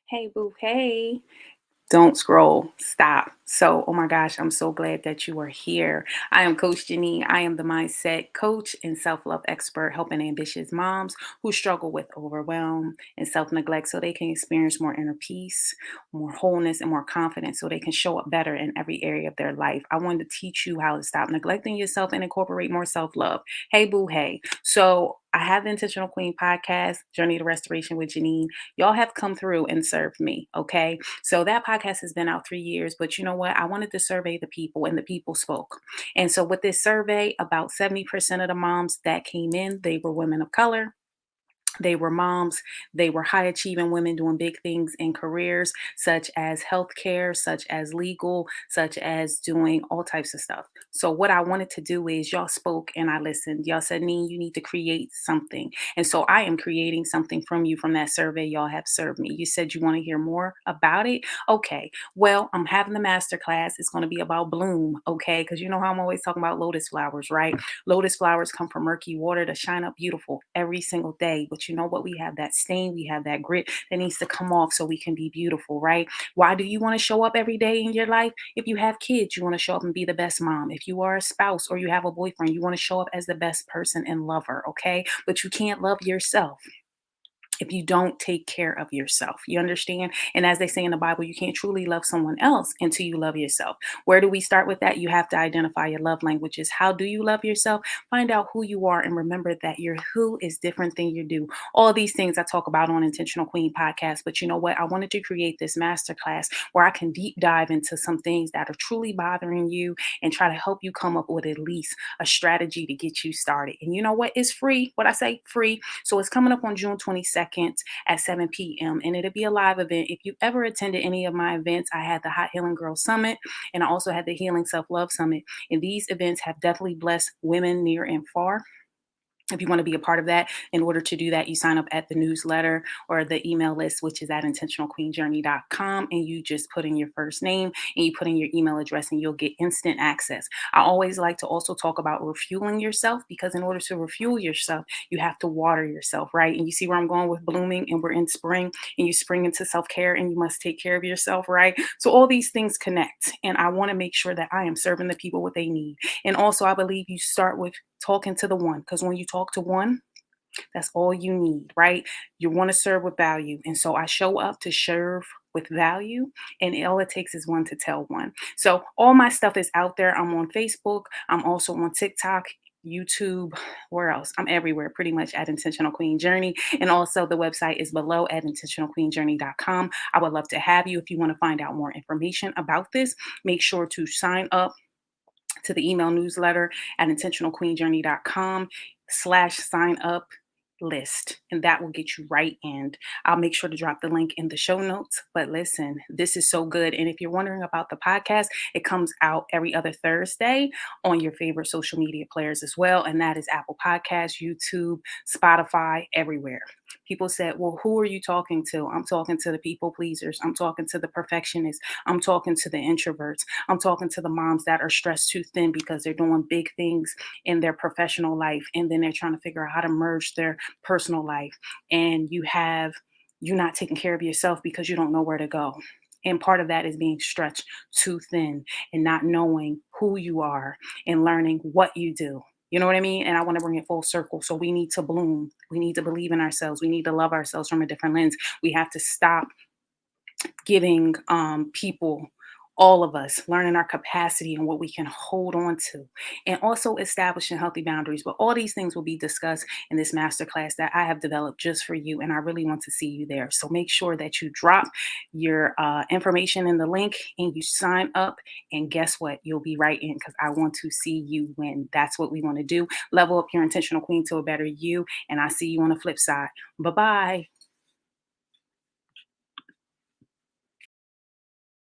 Hey, boo. Hey. Don't scroll. Stop. So, oh my gosh, I'm so glad that you are here. I am Coach Jineen. I am the mindset coach and self love expert, helping ambitious moms who struggle with overwhelm and self neglect so they can experience more inner peace, more wholeness, and more confidence so they can show up better in every area of their life. I wanted to teach you how to stop neglecting yourself and incorporate more self love. Hey, boo. Hey. So, I have the Intentional Queen podcast, Journey to Restoration with Janine. Y'all have come through and served me, okay? So that podcast has been out 3 years, but you know what? I wanted to survey the people, and the people spoke. And so with this survey, about 70% of the moms that came in, they were women of color. They were moms. They were high achieving women doing big things in careers such as healthcare, such as legal, such as doing all types of stuff. So, what I wanted to do is y'all spoke and I listened. Y'all said, Nee, you need to create something. And so, I am creating something from you from that survey y'all have served me. You said you want to hear more about it. Okay. Well, I'm having the masterclass. It's going to be about bloom. Okay. Because you know how I'm always talking about lotus flowers, right? Lotus flowers come from murky water to shine up beautiful every single day. But you know what? We have that stain, we have that grit that needs to come off so we can be beautiful, right? Why do you want to show up every day in your life? If you have kids, you want to show up and be the best mom. If you are a spouse or you have a boyfriend, you want to show up as the best person and lover, okay? But you can't love yourself if you don't take care of yourself. You understand? And as they say in the Bible, you can't truly love someone else until you love yourself. Where do we start with that? You have to identify your love languages. How do you love yourself? Find out who you are and remember that your who is different than your do. All these things I talk about on Intentional Queen podcast. But you know what? I wanted to create this masterclass where I can deep dive into some things that are truly bothering you and try to help you come up with at least a strategy to get you started. And you know what? It's free. What I say, free. So it's coming up on June 22nd at 7 p.m. and it'll be a live event. If you ever attended any of my events, I had the Hot Healing Girl Summit and I also had the Healing Self Love Summit. And these events have definitely blessed women near and far. If you want to be a part of that, in order to do that, you sign up at the newsletter or the email list, which is at intentionalqueenjourney.com. And you just put in your first name and you put in your email address and you'll get instant access. I always like to also talk about refueling yourself because in order to refuel yourself, you have to water yourself, right? And you see where I'm going with blooming and we're in spring and you spring into self-care and you must take care of yourself, right? So all these things connect. And I want to make sure that I am serving the people what they need. And also, I believe you start with talking to the one because when you talk to one, that's all you need, right? You want to serve with value. And so I show up to serve with value, and all it takes is one to tell one. So all my stuff is out there. I'm on Facebook, I'm also on TikTok. YouTube, where else? I'm everywhere pretty much at Intentional Queen Journey. And also the website is below at intentionalqueenjourney.com. I would love to have you if you want to find out more information about this. Make sure to sign up to the email newsletter at intentionalqueenjourney.com/sign up list, and that will get you right in. I'll make sure to drop the link in the show notes. But listen, this is so good. And if you're wondering about the podcast, it comes out every other Thursday on your favorite social media players as well. And that is Apple Podcasts, YouTube, Spotify, everywhere. People said, well, who are you talking to? I'm talking to the people pleasers. I'm talking to the perfectionists. I'm talking to the introverts. I'm talking to the moms that are stressed too thin because they're doing big things in their professional life. And then they're trying to figure out how to merge their personal life. And you're not taking care of yourself because you don't know where to go. And part of that is being stretched too thin and not knowing who you are and learning what you do. You know what I mean? And I want to bring it full circle. So we need to bloom. We need to believe in ourselves. We need to love ourselves from a different lens. We have to stop giving people, all of us, learning our capacity and what we can hold on to, and also establishing healthy boundaries. But all these things will be discussed in this masterclass that I have developed just for you, and I really want to see you there. So make sure that you drop your information in the link and you sign up. And guess what? You'll be right in because I want to see you win. That's what we want to do. Level up your intentional queen to a better you. And I see you on the flip side. Bye bye.